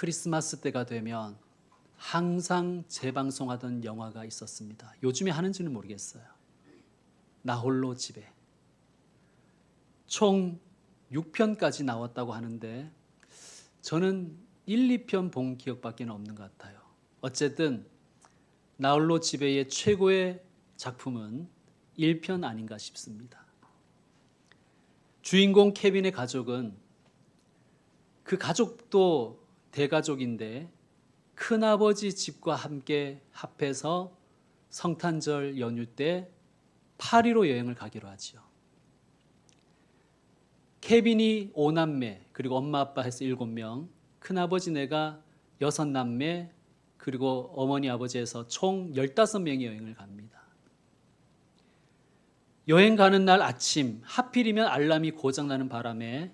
크리스마스 때가 되면 항상 재방송하던 영화가 있었습니다. 요즘에 하는지는 모르겠어요. 나 홀로 집에. 총 6편까지 나왔다고 하는데 저는 1, 2편 본 기억밖에 없는 것 같아요. 어쨌든 나 홀로 집에의 최고의 작품은 1편 아닌가 싶습니다. 주인공 케빈의 가족은 그 가족도 대가족인데 큰아버지 집과 함께 합해서 성탄절 연휴 때 파리로 여행을 가기로 하지요. 케빈이 5남매 그리고 엄마 아빠 해서 7명, 큰아버지 내가 6남매 그리고 어머니 아버지 해서 총 15명이 여행을 갑니다. 여행 가는 날 아침 하필이면 알람이 고장나는 바람에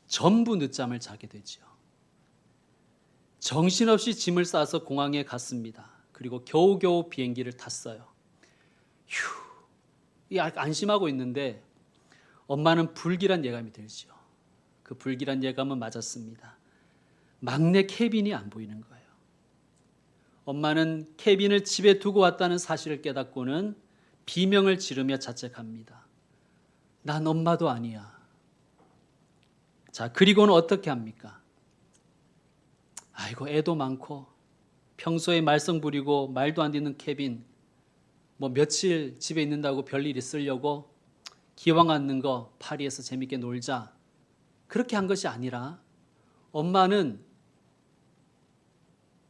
전부 늦잠을 자게 되죠. 정신없이 짐을 싸서 공항에 갔습니다. 그리고 겨우겨우 비행기를 탔어요. 안심하고 있는데 엄마는 불길한 예감이 들죠. 그 불길한 예감은 맞았습니다. 막내 케빈이 안 보이는 거예요. 엄마는 케빈을 집에 두고 왔다는 사실을 깨닫고는 비명을 지르며 자책합니다. 난 엄마도 아니야. 자, 그리고는 어떻게 합니까? 아이고, 애도 많고 평소에 말썽 부리고 말도 안 듣는 케빈, 뭐 며칠 집에 있는다고 별일 있으려고 기왕 왔는 거 파리에서 재밌게 놀자. 그렇게 한 것이 아니라 엄마는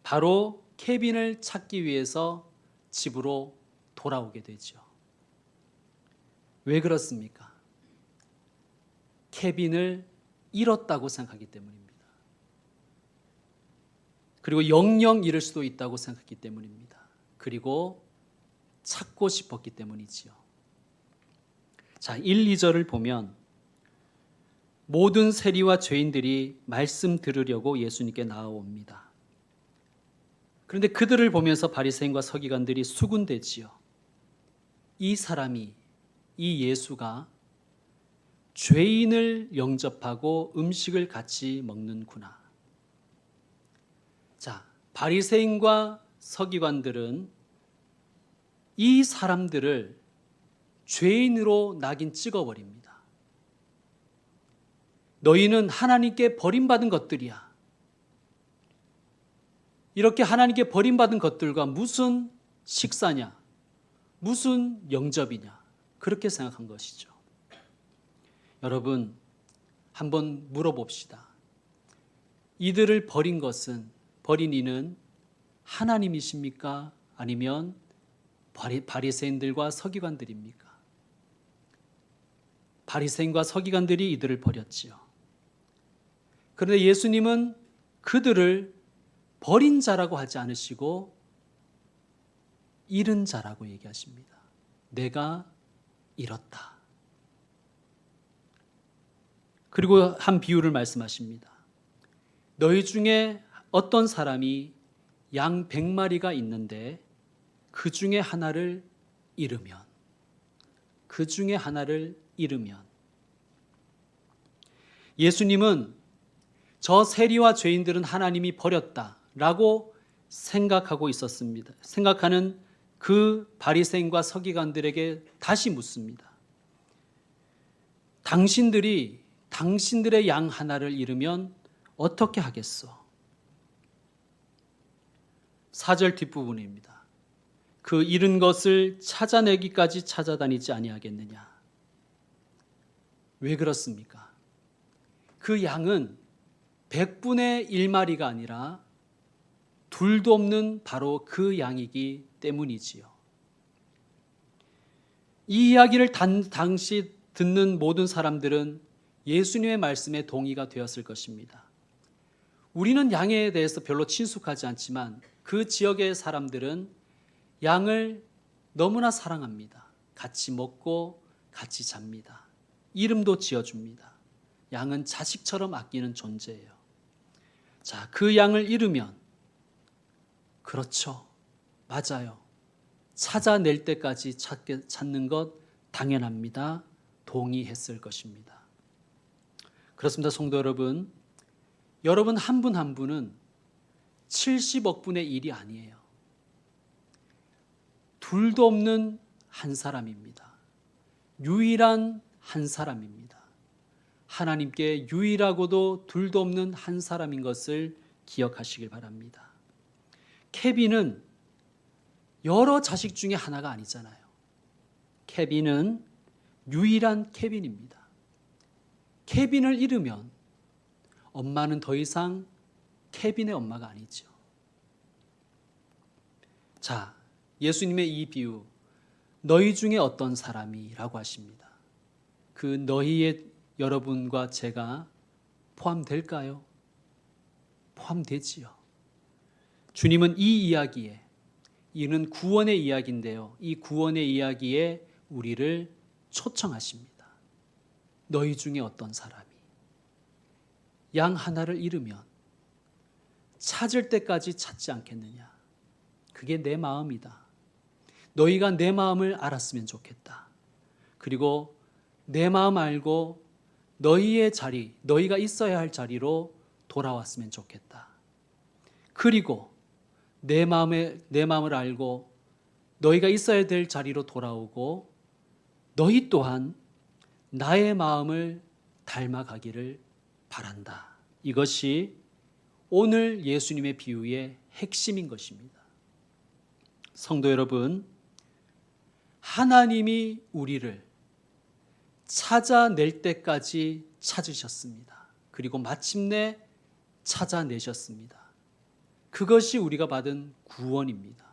바로 케빈을 찾기 위해서 집으로 돌아오게 되죠. 왜 그렇습니까? 케빈을 잃었다고 생각하기 때문입니다. 그리고 영영 잃을 수도 있다고 생각했기 때문입니다. 그리고 찾고 싶었기 때문이지요. 자, 1, 2절을 보면 모든 세리와 죄인들이 말씀 들으려고 예수님께 나아옵니다. 그런데 그들을 보면서 바리새인과 서기관들이 수군대지요. 이 사람이, 이 예수가 죄인을 영접하고 음식을 같이 먹는구나. 자, 바리새인과 서기관들은 이 사람들을 죄인으로 낙인 찍어버립니다. 너희는 하나님께 버림받은 것들이야. 이렇게 하나님께 버림받은 것들과 무슨 식사냐, 무슨 영접이냐, 그렇게 생각한 것이죠. 여러분, 한번 물어봅시다. 이들을 버린 이는 하나님이십니까? 아니면 바리새인들과 서기관들입니까? 바리새인과 서기관들이 이들을 버렸지요. 그런데 예수님은 그들을 버린 자라고 하지 않으시고 잃은 자라고 얘기하십니다. 내가 잃었다. 그리고 한 비유를 말씀하십니다. 너희 중에 어떤 사람이 양 100마리가 있는데 그 중에 하나를 잃으면 예수님은 저 세리와 죄인들은 하나님이 버렸다라고 생각하고 있었습니다. 생각하는 그 바리새인과 서기관들에게 다시 묻습니다. 당신들의 양 하나를 잃으면 어떻게 하겠소? 4절 뒷부분입니다. 그 잃은 것을 찾아내기까지 찾아다니지 아니하겠느냐? 왜 그렇습니까? 그 양은 100분의 1마리가 아니라 둘도 없는 바로 그 양이기 때문이지요. 이 이야기를 당시 듣는 모든 사람들은 예수님의 말씀에 동의가 되었을 것입니다. 우리는 양에 대해서 별로 친숙하지 않지만 그 지역의 사람들은 양을 너무나 사랑합니다. 같이 먹고 같이 잡니다. 이름도 지어줍니다. 양은 자식처럼 아끼는 존재예요. 자, 그 양을 잃으면, 그렇죠. 맞아요. 찾아낼 때까지 찾는 것 당연합니다. 동의했을 것입니다. 그렇습니다. 성도 여러분. 여러분 한 분 한 분은 70억 분의 1이 아니에요. 둘도 없는 한 사람입니다. 유일한 한 사람입니다. 하나님께 유일하고도 둘도 없는 한 사람인 것을 기억하시길 바랍니다. 케빈은 여러 자식 중에 하나가 아니잖아요. 케빈은 유일한 케빈입니다. 케빈을 잃으면 엄마는 더 이상 케빈의 엄마가 아니죠. 자, 예수님의 이 비유, 너희 중에 어떤 사람이라고 하십니다. 그 너희의 여러분과 제가 포함될까요? 포함되지요. 주님은 이 이야기에, 이는 구원의 이야기인데요. 이 구원의 이야기에 우리를 초청하십니다. 너희 중에 어떤 사람이 양 하나를 잃으면 찾을 때까지 찾지 않겠느냐. 그게 내 마음이다. 너희가 내 마음을 알았으면 좋겠다. 그리고 내 마음 알고 너희의 자리, 너희가 있어야 할 자리로 돌아왔으면 좋겠다. 그리고 내 마음을 알고 너희가 있어야 될 자리로 돌아오고 너희 또한 나의 마음을 닮아가기를 바란다. 이것이 오늘 예수님의 비유의 핵심인 것입니다. 성도 여러분, 하나님이 우리를 찾아낼 때까지 찾으셨습니다. 그리고 마침내 찾아내셨습니다. 그것이 우리가 받은 구원입니다.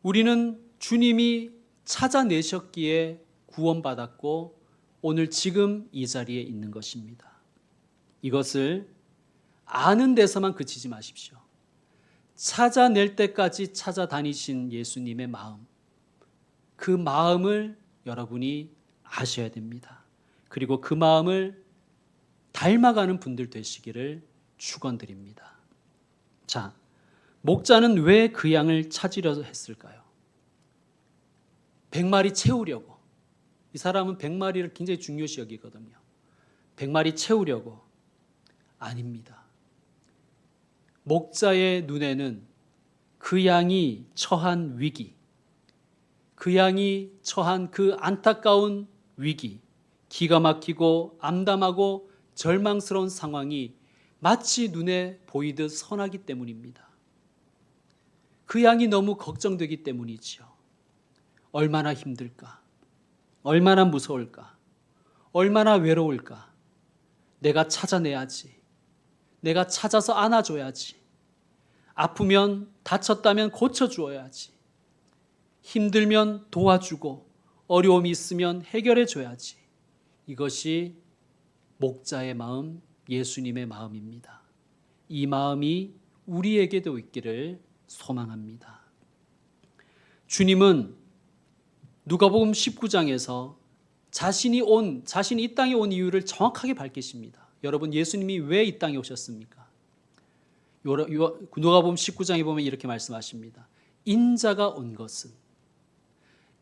우리는 주님이 찾아내셨기에 구원받았고 오늘 지금 이 자리에 있는 것입니다. 이것을 아는 데서만 그치지 마십시오. 찾아낼 때까지 찾아다니신 예수님의 마음, 그 마음을 여러분이 아셔야 됩니다. 그리고 그 마음을 닮아가는 분들 되시기를 축원드립니다. 자, 목자는 왜 그 양을 찾으려 했을까요? 100마리 채우려고. 이 사람은 100마리를 굉장히 중요시 여기거든요. 100마리 채우려고. 아닙니다. 목자의 눈에는 그 양이 처한 위기, 그 양이 처한 그 안타까운 위기, 기가 막히고 암담하고 절망스러운 상황이 마치 눈에 보이듯 선하기 때문입니다. 그 양이 너무 걱정되기 때문이지요. 얼마나 힘들까? 얼마나 무서울까? 얼마나 외로울까? 내가 찾아내야지. 내가 찾아서 안아줘야지. 아프면 다쳤다면 고쳐주어야지. 힘들면 도와주고 어려움이 있으면 해결해줘야지. 이것이 목자의 마음, 예수님의 마음입니다. 이 마음이 우리에게도 있기를 소망합니다. 주님은 누가복음 19장에서 자신이 이 땅에 온 이유를 정확하게 밝히십니다. 여러분, 예수님이 왜 이 땅에 오셨습니까? 누가복음 19장에 보면 이렇게 말씀하십니다. 인자가 온 것은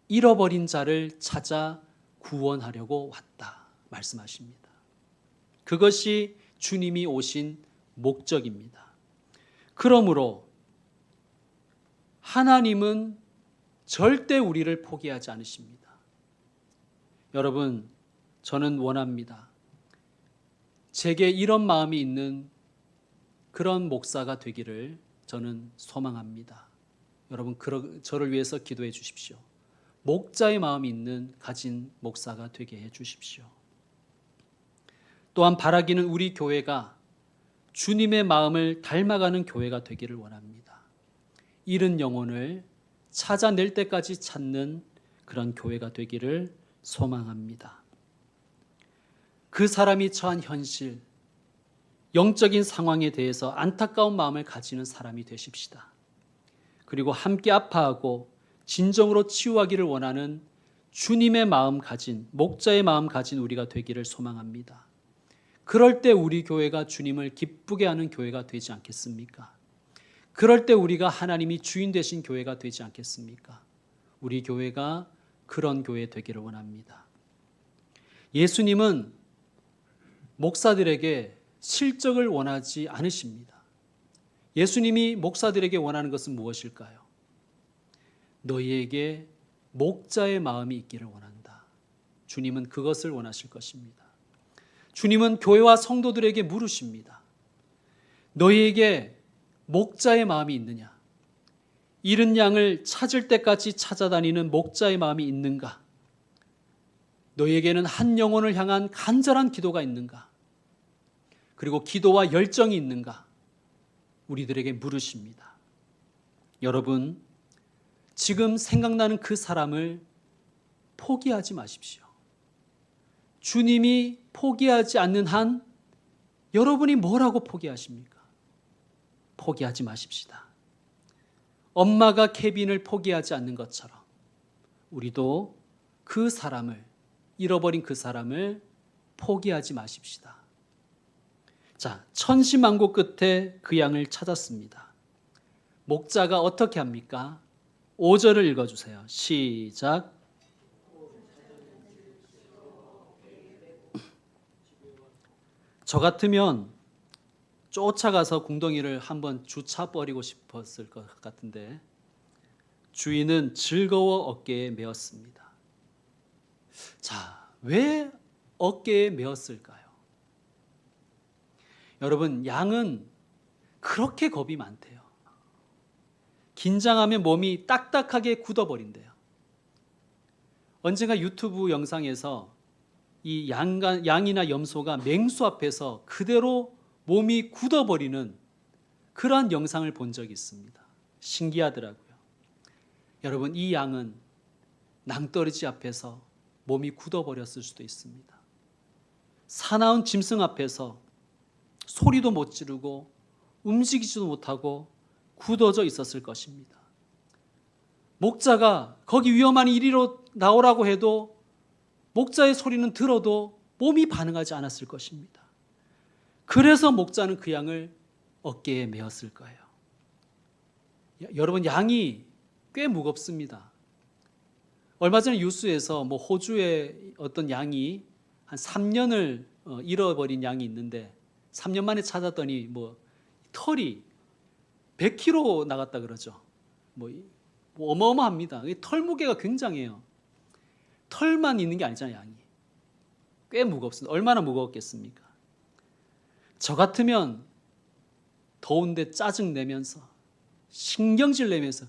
잃어버린 자를 찾아 구원하려고 왔다 말씀하십니다. 그것이 주님이 오신 목적입니다. 그러므로 하나님은 절대 우리를 포기하지 않으십니다. 여러분, 저는 원합니다. 제게 이런 마음이 있는 그런 목사가 되기를 저는 소망합니다. 여러분, 저를 위해서 기도해 주십시오. 목자의 마음이 가진 목사가 되게 해 주십시오. 또한 바라기는 우리 교회가 주님의 마음을 닮아가는 교회가 되기를 원합니다. 잃은 영혼을 찾아낼 때까지 찾는 그런 교회가 되기를 소망합니다. 그 사람이 처한 현실, 영적인 상황에 대해서 안타까운 마음을 가지는 사람이 되십시다. 그리고 함께 아파하고 진정으로 치유하기를 원하는 주님의 마음 가진, 목자의 마음 가진 우리가 되기를 소망합니다. 그럴 때 우리 교회가 주님을 기쁘게 하는 교회가 되지 않겠습니까? 그럴 때 우리가 하나님이 주인 되신 교회가 되지 않겠습니까? 우리 교회가 그런 교회 되기를 원합니다. 예수님은 목사들에게 실적을 원하지 않으십니다. 예수님이 목사들에게 원하는 것은 무엇일까요? 너희에게 목자의 마음이 있기를 원한다. 주님은 그것을 원하실 것입니다. 주님은 교회와 성도들에게 물으십니다. 너희에게 목자의 마음이 있느냐? 잃은 양을 찾을 때까지 찾아다니는 목자의 마음이 있는가? 너희에게는 한 영혼을 향한 간절한 기도가 있는가? 그리고 기도와 열정이 있는가? 우리들에게 물으십니다. 여러분, 지금 생각나는 그 사람을 포기하지 마십시오. 주님이 포기하지 않는 한 여러분이 뭐라고 포기하십니까? 포기하지 마십시다. 엄마가 케빈을 포기하지 않는 것처럼 우리도 그 사람을, 잃어버린 그 사람을 포기하지 마십시다. 자, 천시만고 끝에 그 양을 찾았습니다. 목자가 어떻게 합니까? 5절을 읽어주세요. 시작. 저 같으면 쫓아가서 궁덩이를 한번 주차버리고 싶었을 것 같은데 주인은 즐거워 어깨에 메었습니다. 자, 왜 어깨에 메었을까요? 여러분, 양은 그렇게 겁이 많대요. 긴장하면 몸이 딱딱하게 굳어버린대요. 언젠가 유튜브 영상에서 이 양이나 염소가 맹수 앞에서 그대로 몸이 굳어버리는 그러한 영상을 본 적이 있습니다. 신기하더라고요. 여러분, 이 양은 낭떠러지 앞에서 몸이 굳어버렸을 수도 있습니다. 사나운 짐승 앞에서 소리도 못 지르고 움직이지도 못하고 굳어져 있었을 것입니다. 목자가 거기 위험한 이리로 나오라고 해도 목자의 소리는 들어도 몸이 반응하지 않았을 것입니다. 그래서 목자는 그 양을 어깨에 메었을 거예요. 여러분, 양이 꽤 무겁습니다. 얼마 전에 뉴스에서 호주의 어떤 양이 한 3년을 잃어버린 양이 있는데 3년 만에 찾았더니 털이 100kg 나갔다 그러죠. 어마어마합니다. 털 무게가 굉장해요. 털만 있는 게 아니잖아요, 양이. 꽤 무겁습니다. 얼마나 무거웠겠습니까? 저 같으면 더운데 짜증 내면서 신경질 내면서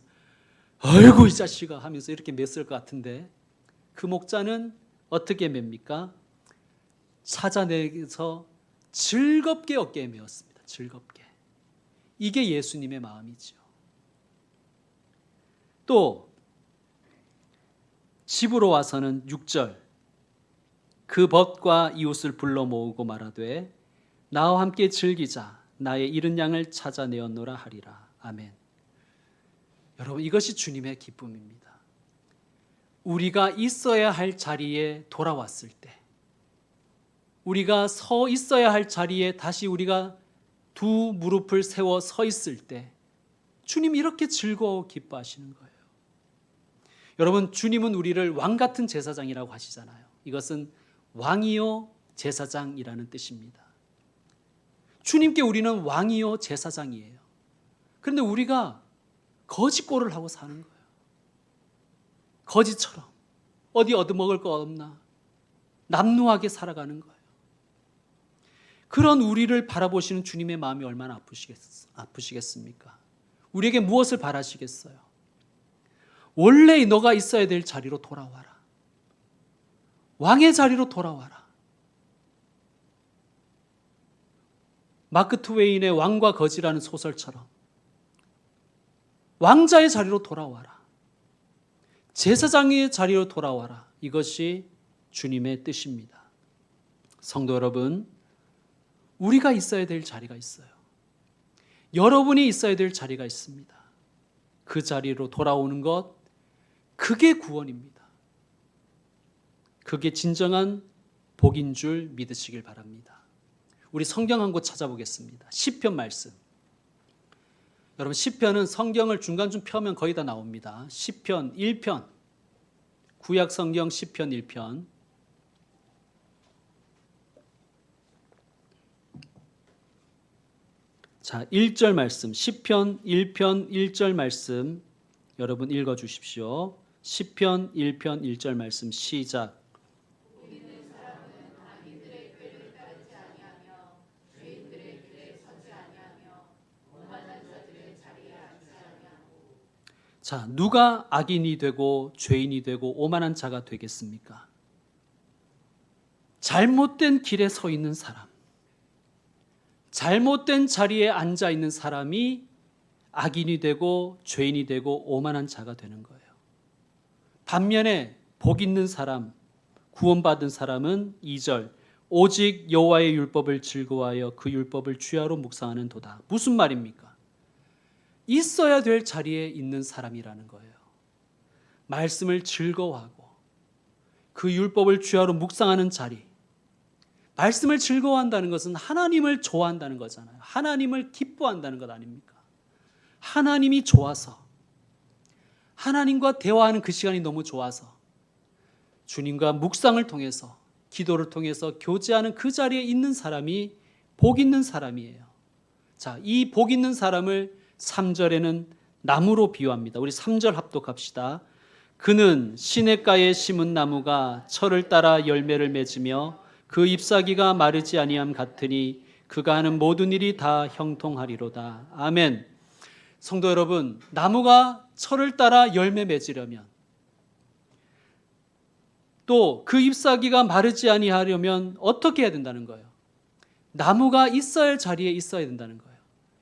아이고 이 자식아 하면서 이렇게 맸을 것 같은데 그 목자는 어떻게 맵니까? 찾아내서 즐겁게 어깨에 메었습니다. 즐겁게. 이게 예수님의 마음이죠. 또 집으로 와서는 6절 그 벗과 이웃을 불러 모으고 말하되 나와 함께 즐기자 나의 잃은 양을 찾아내었노라 하리라. 아멘. 여러분, 이것이 주님의 기쁨입니다. 우리가 있어야 할 자리에 돌아왔을 때, 우리가 서 있어야 할 자리에 다시 우리가 두 무릎을 세워 서 있을 때 주님이 이렇게 즐거워 기뻐하시는 거예요. 여러분, 주님은 우리를 왕 같은 제사장이라고 하시잖아요. 이것은 왕이요 제사장이라는 뜻입니다. 주님께 우리는 왕이요 제사장이에요. 그런데 우리가 거짓골을 하고 사는 거예요. 거짓처럼 어디 얻어먹을 거 없나 남루하게 살아가는 거예요. 그런 우리를 바라보시는 주님의 마음이 얼마나 아프시겠습니까? 우리에게 무엇을 바라시겠어요? 원래 너가 있어야 될 자리로 돌아와라. 왕의 자리로 돌아와라. 마크 트웨인의 왕과 거지라는 소설처럼 왕자의 자리로 돌아와라. 제사장의 자리로 돌아와라. 이것이 주님의 뜻입니다. 성도 여러분, 우리가 있어야 될 자리가 있어요. 여러분이 있어야 될 자리가 있습니다. 그 자리로 돌아오는 것, 그게 구원입니다. 그게 진정한 복인 줄 믿으시길 바랍니다. 우리 성경 한 곳 찾아보겠습니다. 시편 말씀. 여러분, 시편은 성경을 중간쯤 펴면 거의 다 나옵니다. 시편 1편, 구약 성경 시편 1편. 자, 1절 말씀, 시편 1편 1절 말씀 여러분 읽어 주십시오. 시편 1편 1절 말씀 시작. 자, 누가 악인이 되고 죄인이 되고 오만한 자가 되겠습니까? 잘못된 길에 서 있는 사람, 잘못된 자리에 앉아 있는 사람이 악인이 되고 죄인이 되고 오만한 자가 되는 거예요. 반면에 복 있는 사람, 구원받은 사람은 2절 오직 여호와의 율법을 즐거워하여 그 율법을 주야로 묵상하는 도다. 무슨 말입니까? 있어야 될 자리에 있는 사람이라는 거예요. 말씀을 즐거워하고 그 율법을 주야로 묵상하는 자리. 말씀을 즐거워한다는 것은 하나님을 좋아한다는 거잖아요. 하나님을 기뻐한다는 것 아닙니까? 하나님이 좋아서, 하나님과 대화하는 그 시간이 너무 좋아서 주님과 묵상을 통해서, 기도를 통해서 교제하는 그 자리에 있는 사람이 복 있는 사람이에요. 자, 이 복 있는 사람을 3절에는 나무로 비유합니다. 우리 3절 합독합시다. 그는 시냇가에 심은 나무가 철을 따라 열매를 맺으며 그 잎사귀가 마르지 아니함 같으니 그가 하는 모든 일이 다 형통하리로다. 아멘. 성도 여러분, 나무가 철을 따라 열매 맺으려면, 또 그 잎사귀가 마르지 아니하려면 어떻게 해야 된다는 거예요? 나무가 있어야 할 자리에 있어야 된다는 거예요.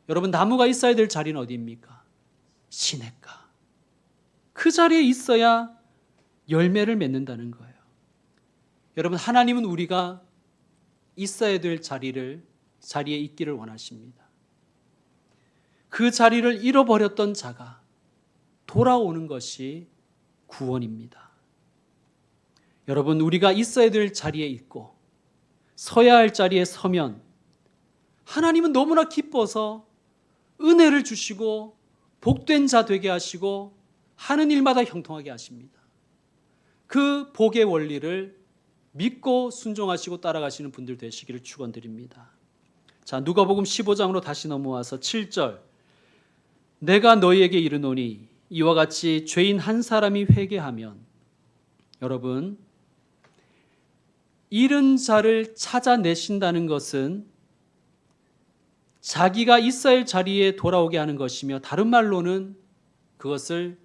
여러분, 나무가 있어야 될 자리는 어디입니까? 시냇가. 그 자리에 있어야 열매를 맺는다는 거예요. 여러분, 하나님은 우리가 있어야 될 자리에 있기를 원하십니다. 그 자리를 잃어버렸던 자가 돌아오는 것이 구원입니다. 여러분, 우리가 있어야 될 자리에 있고 서야 할 자리에 서면 하나님은 너무나 기뻐서 은혜를 주시고 복된 자 되게 하시고 하는 일마다 형통하게 하십니다. 그 복의 원리를 믿고 순종하시고 따라가시는 분들 되시기를 축원드립니다. 자, 누가복음 15장으로 다시 넘어와서 7절. 내가 너희에게 이르노니 이와 같이 죄인 한 사람이 회개하면, 여러분, 잃은 자를 찾아내신다는 것은 자기가 있어야 할 자리에 돌아오게 하는 것이며, 다른 말로는 그것을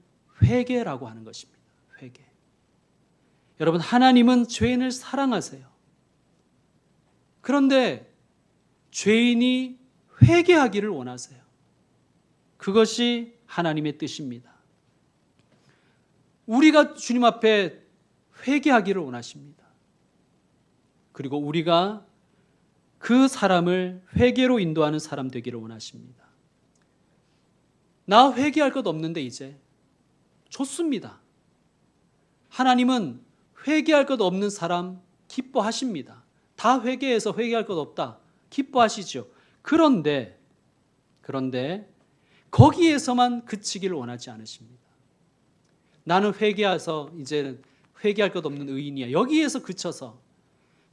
회개라고 하는 것입니다. 회개. 여러분, 하나님은 죄인을 사랑하세요. 그런데 죄인이 회개하기를 원하세요. 그것이 하나님의 뜻입니다. 우리가 주님 앞에 회개하기를 원하십니다. 그리고 우리가 그 사람을 회개로 인도하는 사람 되기를 원하십니다. 나 회개할 것 없는데 이제 좋습니다. 하나님은 회개할 것 없는 사람 기뻐하십니다. 다 회개해서 회개할 것 없다 기뻐하시죠. 그런데 거기에서만 그치기를 원하지 않으십니다. 나는 회개해서 이제는 회개할 것 없는 의인이야. 여기에서 그쳐서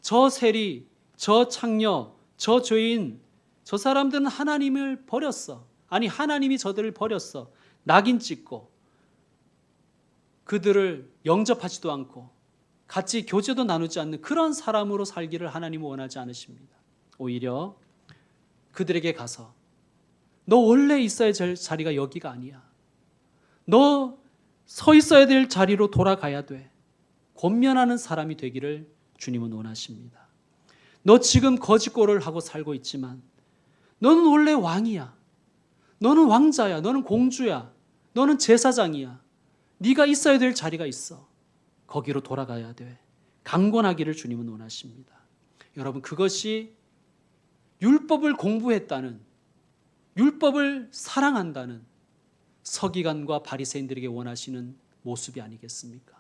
저 세리, 저 창녀, 저 죄인, 저 사람들은 하나님을 버렸어. 아니, 하나님이 저들을 버렸어. 낙인 찍고 그들을 영접하지도 않고 같이 교제도 나누지 않는 그런 사람으로 살기를 하나님은 원하지 않으십니다. 오히려 그들에게 가서 너 원래 있어야 될 자리가 여기가 아니야. 너 서 있어야 될 자리로 돌아가야 돼. 권면하는 사람이 되기를 주님은 원하십니다. 너 지금 거짓골을 하고 살고 있지만 너는 원래 왕이야. 너는 왕자야. 너는 공주야. 너는 제사장이야. 네가 있어야 될 자리가 있어. 거기로 돌아가야 돼. 강권하기를 주님은 원하십니다. 여러분, 그것이 율법을 공부했다는, 율법을 사랑한다는 서기관과 바리새인들에게 원하시는 모습이 아니겠습니까?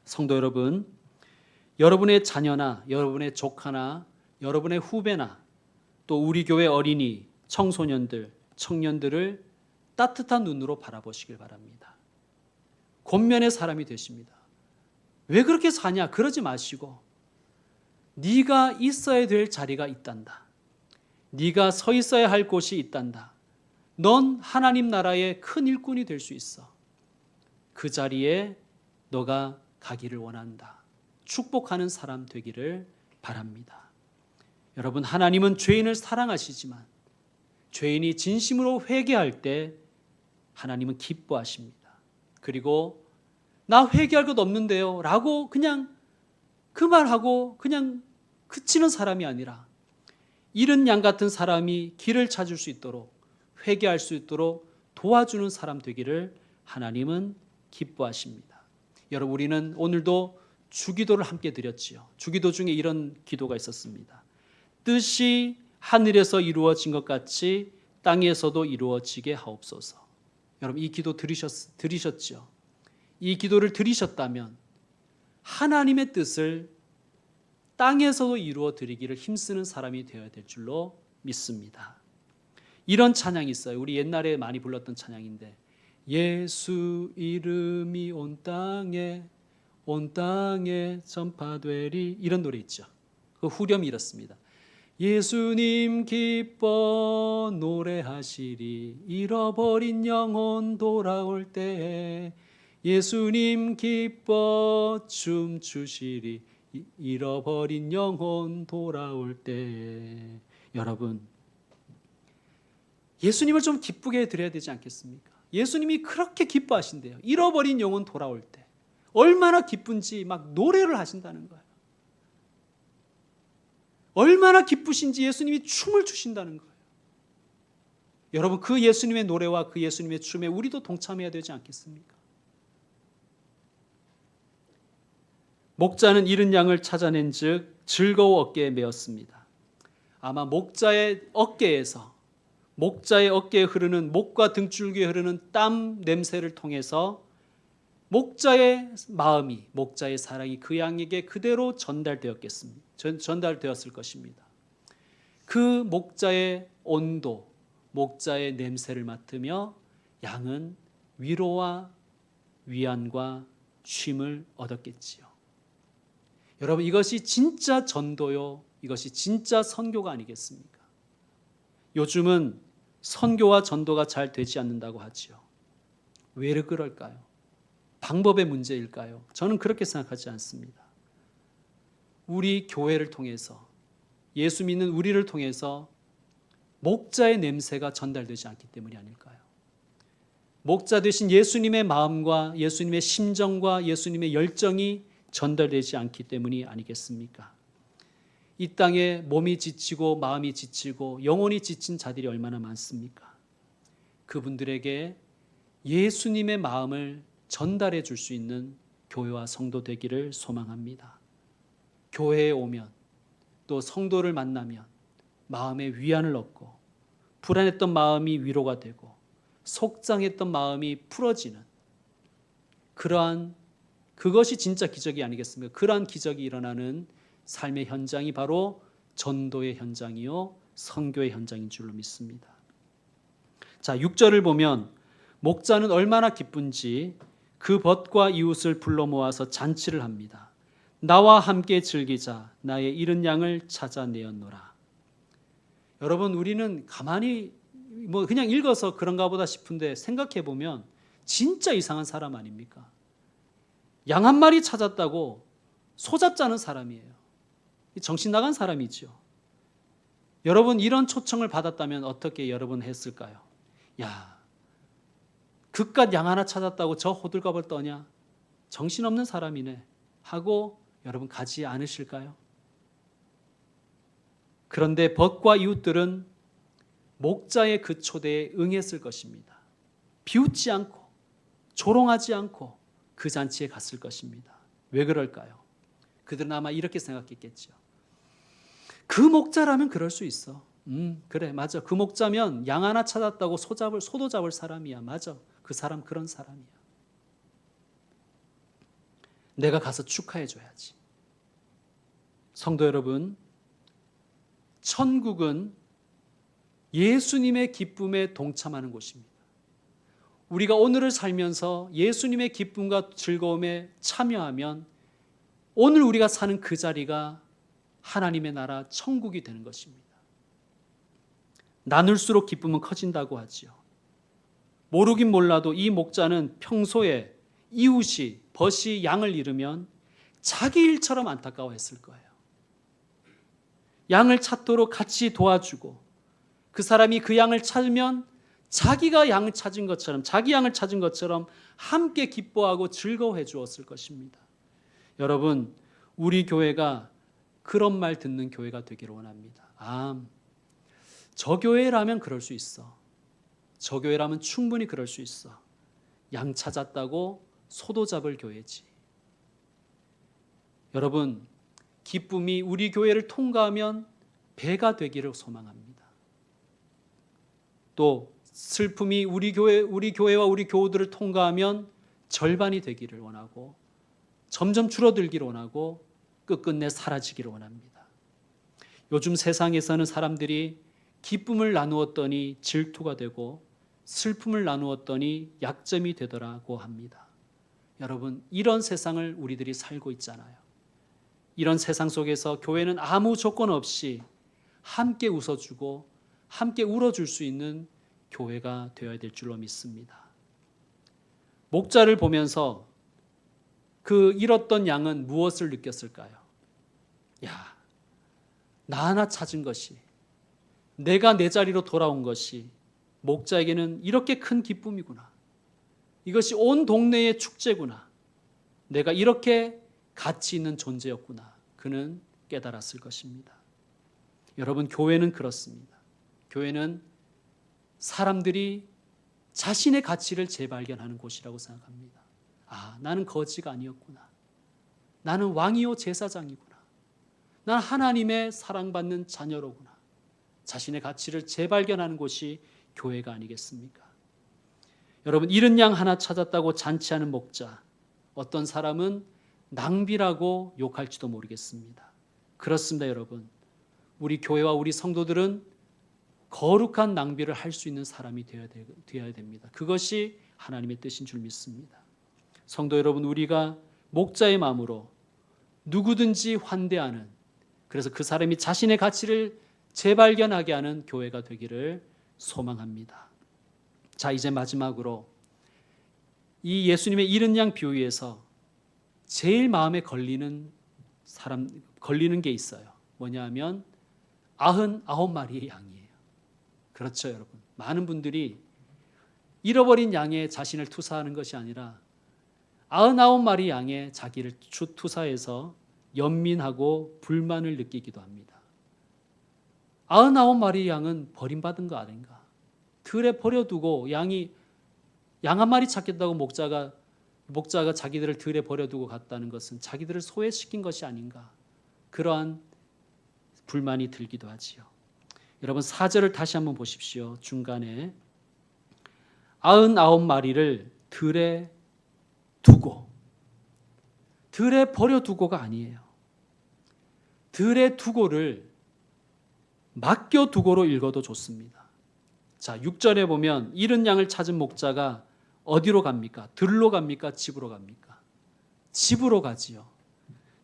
성도 여러분, 여러분의 자녀나 여러분의 조카나 여러분의 후배나 또 우리 교회 어린이, 청소년들, 청년들을 따뜻한 눈으로 바라보시길 바랍니다. 권면의 사람이 되십니다. 왜 그렇게 사냐? 그러지 마시고 네가 있어야 될 자리가 있단다. 네가 서 있어야 할 곳이 있단다. 넌 하나님 나라의 큰 일꾼이 될 수 있어. 그 자리에 너가 가기를 원한다. 축복하는 사람 되기를 바랍니다. 여러분, 하나님은 죄인을 사랑하시지만 죄인이 진심으로 회개할 때 하나님은 기뻐하십니다. 그리고 나 회개할 것 없는데요 라고 그냥 그 말하고 그냥 그치는 사람이 아니라 잃은 양 같은 사람이 길을 찾을 수 있도록 회개할 수 있도록 도와주는 사람 되기를 하나님은 기뻐하십니다. 여러분, 우리는 오늘도 주기도를 함께 드렸지요. 주기도 중에 이런 기도가 있었습니다. 뜻이 하늘에서 이루어진 것 같이 땅에서도 이루어지게 하옵소서. 여러분, 이 기도 들으셨죠? 이 기도를 들으셨다면 하나님의 뜻을 땅에서도 이루어 드리기를 힘쓰는 사람이 되어야 될 줄로 믿습니다. 이런 찬양이 있어요. 우리 옛날에 많이 불렀던 찬양인데, 예수 이름이 온 땅에 전파되리, 이런 노래 있죠. 그 후렴이 이렇습니다. 예수님 기뻐 노래하시리, 잃어버린 영혼 돌아올 때에 예수님 기뻐 춤추시리, 잃어버린 영혼 돌아올 때에. 여러분, 예수님을 좀 기쁘게 해드려야 되지 않겠습니까? 예수님이 그렇게 기뻐하신대요. 잃어버린 영혼 돌아올 때 얼마나 기쁜지 막 노래를 하신다는 거예요. 얼마나 기쁘신지 예수님이 춤을 추신다는 거예요. 여러분, 그 예수님의 노래와 그 예수님의 춤에 우리도 동참해야 되지 않겠습니까? 목자는 잃은 양을 찾아낸 즉 즐거워 어깨에 메었습니다. 아마 목자의 어깨에 흐르는, 목과 등줄기에 흐르는 땀 냄새를 통해서 목자의 마음이, 목자의 사랑이 그 양에게 그대로 전달되었을 것입니다. 그 목자의 온도, 목자의 냄새를 맡으며 양은 위로와 위안과 쉼을 얻었겠지요. 여러분, 이것이 진짜 전도요, 이것이 진짜 선교가 아니겠습니까? 요즘은 선교와 전도가 잘 되지 않는다고 하지요. 왜 그럴까요? 방법의 문제일까요? 저는 그렇게 생각하지 않습니다. 우리 교회를 통해서, 예수 믿는 우리를 통해서 목자의 냄새가 전달되지 않기 때문이 아닐까요? 목자 되신 예수님의 마음과 예수님의 심정과 예수님의 열정이 전달되지 않기 때문이 아니겠습니까? 이 땅에 몸이 지치고 마음이 지치고 영혼이 지친 자들이 얼마나 많습니까? 그분들에게 예수님의 마음을 전달해 줄 수 있는 교회와 성도 되기를 소망합니다. 교회에 오면, 또 성도를 만나면 마음의 위안을 얻고 불안했던 마음이 위로가 되고 속상했던 마음이 풀어지는 그것이 진짜 기적이 아니겠습니까? 그러한 기적이 일어나는 삶의 현장이 바로 전도의 현장이요 선교의 현장인 줄로 믿습니다. 자, 6절을 보면 목자는 얼마나 기쁜지 그 벗과 이웃을 불러 모아서 잔치를 합니다. 나와 함께 즐기자, 나의 잃은 양을 찾아내었노라. 여러분, 우리는 가만히 그냥 읽어서 그런가 보다 싶은데 생각해 보면 진짜 이상한 사람 아닙니까? 양 한 마리 찾았다고 소잡자는 사람이에요. 정신 나간 사람이죠. 여러분, 이런 초청을 받았다면 어떻게 여러분 했을까요? 야, 그깟 양 하나 찾았다고 저 호들갑을 떠냐? 정신없는 사람이네 하고 여러분 가지 않으실까요? 그런데 벗과 이웃들은 목자의 그 초대에 응했을 것입니다. 비웃지 않고 조롱하지 않고 그 잔치에 갔을 것입니다. 왜 그럴까요? 그들은 아마 이렇게 생각했겠죠. 그 목자라면 그럴 수 있어. 그래, 맞아. 그 목자면 양 하나 찾았다고 소도 잡을 사람이야. 맞아. 그 사람 그런 사람이야. 내가 가서 축하해줘야지. 성도 여러분, 천국은 예수님의 기쁨에 동참하는 곳입니다. 우리가 오늘을 살면서 예수님의 기쁨과 즐거움에 참여하면 오늘 우리가 사는 그 자리가 하나님의 나라 천국이 되는 것입니다. 나눌수록 기쁨은 커진다고 하지요. 모르긴 몰라도 이 목자는 평소에 이웃이 벗이 양을 잃으면 자기 일처럼 안타까워했을 거예요. 양을 찾도록 같이 도와주고 그 사람이 그 양을 찾으면 자기가 양을 찾은 것처럼, 자기 양을 찾은 것처럼 함께 기뻐하고 즐거워해 주었을 것입니다. 여러분, 우리 교회가 그런 말 듣는 교회가 되기를 원합니다. 저 교회라면 그럴 수 있어. 저 교회라면 충분히 그럴 수 있어. 양 찾았다고 소도 잡을 교회지. 여러분, 기쁨이 우리 교회를 통과하면 배가 되기를 소망합니다. 또 슬픔이 우리 교회와 우리 교우들을 통과하면 절반이 되기를 원하고 점점 줄어들기를 원하고 끝끝내 사라지기를 원합니다. 요즘 세상에서는 사람들이 기쁨을 나누었더니 질투가 되고 슬픔을 나누었더니 약점이 되더라고 합니다. 여러분, 이런 세상을 우리들이 살고 있잖아요. 이런 세상 속에서 교회는 아무 조건 없이 함께 웃어주고 함께 울어줄 수 있는 교회가 되어야 될 줄로 믿습니다. 목자를 보면서 그 잃었던 양은 무엇을 느꼈을까요? 야, 나 하나 찾은 것이, 내가 내 자리로 돌아온 것이 목자에게는 이렇게 큰 기쁨이구나. 이것이 온 동네의 축제구나. 내가 이렇게 가치 있는 존재였구나. 그는 깨달았을 것입니다. 여러분, 교회는 그렇습니다. 교회는 사람들이 자신의 가치를 재발견하는 곳이라고 생각합니다. 나는 거지가 아니었구나. 나는 왕이요 제사장이구나. 난 하나님의 사랑받는 자녀로구나. 자신의 가치를 재발견하는 곳이 교회가 아니겠습니까? 여러분, 잃은 양 하나 찾았다고 잔치하는 목자, 어떤 사람은 낭비라고 욕할지도 모르겠습니다. 그렇습니다, 여러분. 우리 교회와 우리 성도들은 거룩한 낭비를 할 수 있는 사람이 되어야 됩니다. 그것이 하나님의 뜻인 줄 믿습니다. 성도 여러분, 우리가 목자의 마음으로 누구든지 환대하는, 그래서 그 사람이 자신의 가치를 재발견하게 하는 교회가 되기를 소망합니다. 자, 이제 마지막으로 이 예수님의 잃은 양 비유에서 제일 마음에 걸리는 게 있어요. 뭐냐 하면 99마리의 양이에요. 그렇죠, 여러분. 많은 분들이 잃어버린 양에 자신을 투사하는 것이 아니라 99마리 양에 자기를 투사해서 연민하고 불만을 느끼기도 합니다. 99마리 양은 버림받은 거 아닌가? 들에 버려두고 양 한 마리 찾겠다고 목자가 자기들을 들에 버려두고 갔다는 것은 자기들을 소외시킨 것이 아닌가? 그러한 불만이 들기도 하지요. 여러분, 4절을 다시 한번 보십시오. 중간에 99마리를 들에 두고, 들에 버려두고가 아니에요. 들에 두고를 맡겨두고로 읽어도 좋습니다. 자, 6절에 보면 잃은 양을 찾은 목자가 어디로 갑니까? 들로 갑니까? 집으로 갑니까? 집으로 가지요.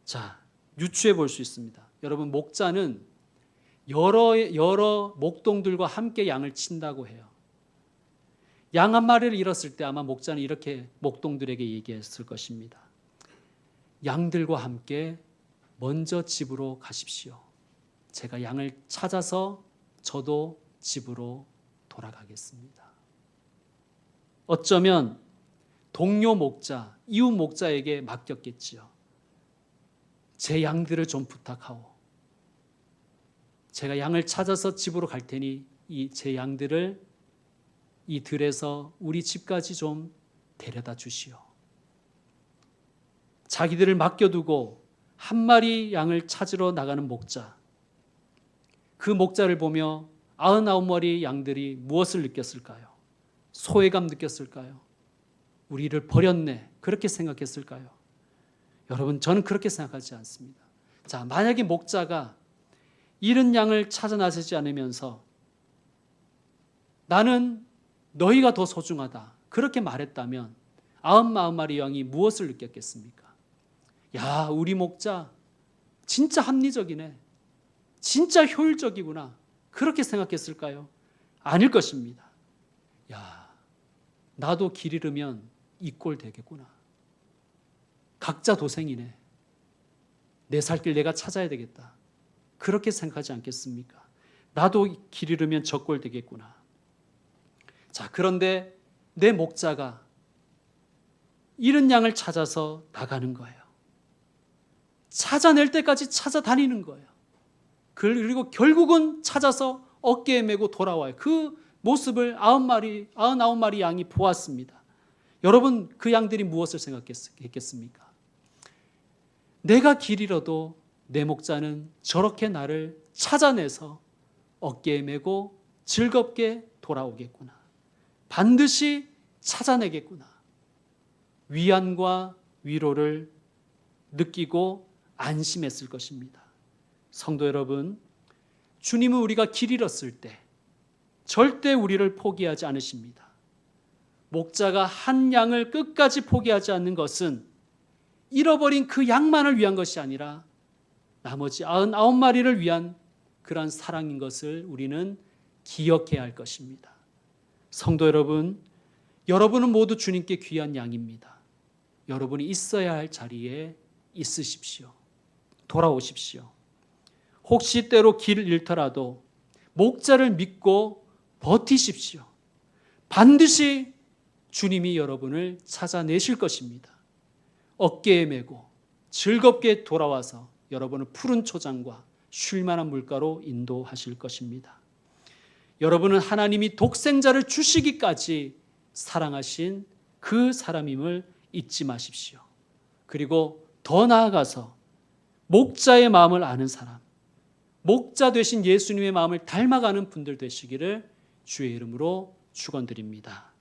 자, 유추해 볼 수 있습니다. 여러분, 목자는 여러 목동들과 함께 양을 친다고 해요. 양 한 마리를 잃었을 때 아마 목자는 이렇게 목동들에게 얘기했을 것입니다. 양들과 함께 먼저 집으로 가십시오. 제가 양을 찾아서 저도 집으로 돌아가겠습니다. 어쩌면 동료 목자, 이웃 목자에게 맡겼겠지요. 제 양들을 좀 부탁하오. 제가 양을 찾아서 집으로 갈 테니 제 양들을 이 들에서 우리 집까지 좀 데려다 주시오. 자기들을 맡겨두고 한 마리 양을 찾으러 나가는 목자. 그 목자를 보며 99마리 양들이 무엇을 느꼈을까요? 소외감 느꼈을까요? 우리를 버렸네. 그렇게 생각했을까요? 여러분, 저는 그렇게 생각하지 않습니다. 자, 만약에 목자가 잃은 양을 찾아 나서지 않으면서 나는 너희가 더 소중하다. 그렇게 말했다면 99마리 양이 무엇을 느꼈겠습니까? 야, 우리 목자 진짜 합리적이네. 진짜 효율적이구나. 그렇게 생각했을까요? 아닐 것입니다. 야, 나도 길 잃으면 이 꼴 되겠구나. 각자 도생이네. 내 살 길 내가 찾아야 되겠다. 그렇게 생각하지 않겠습니까? 나도 길 잃으면 저 꼴 되겠구나. 자, 그런데 내 목자가 잃은 양을 찾아서 나가는 거예요. 찾아낼 때까지 찾아다니는 거예요. 그리고 결국은 찾아서 어깨에 메고 돌아와요. 그 모습을 99마리 양이 보았습니다. 여러분, 그 양들이 무엇을 생각했겠습니까? 내가 길 잃어도 내 목자는 저렇게 나를 찾아내서 어깨에 메고 즐겁게 돌아오겠구나. 반드시 찾아내겠구나. 위안과 위로를 느끼고 안심했을 것입니다. 성도 여러분, 주님은 우리가 길 잃었을 때 절대 우리를 포기하지 않으십니다. 목자가 한 양을 끝까지 포기하지 않는 것은 잃어버린 그 양만을 위한 것이 아니라 나머지 99마리를 위한 그러한 사랑인 것을 우리는 기억해야 할 것입니다. 성도 여러분, 여러분은 모두 주님께 귀한 양입니다. 여러분이 있어야 할 자리에 있으십시오. 돌아오십시오. 혹시 때로 길을 잃더라도 목자를 믿고 버티십시오. 반드시 주님이 여러분을 찾아내실 것입니다. 어깨에 메고 즐겁게 돌아와서 여러분을 푸른 초장과 쉴만한 물가로 인도하실 것입니다. 여러분은 하나님이 독생자를 주시기까지 사랑하신 그 사람임을 잊지 마십시오. 그리고 더 나아가서 목자의 마음을 아는 사람, 목자 되신 예수님의 마음을 닮아가는 분들 되시기를 주의 이름으로 축원드립니다.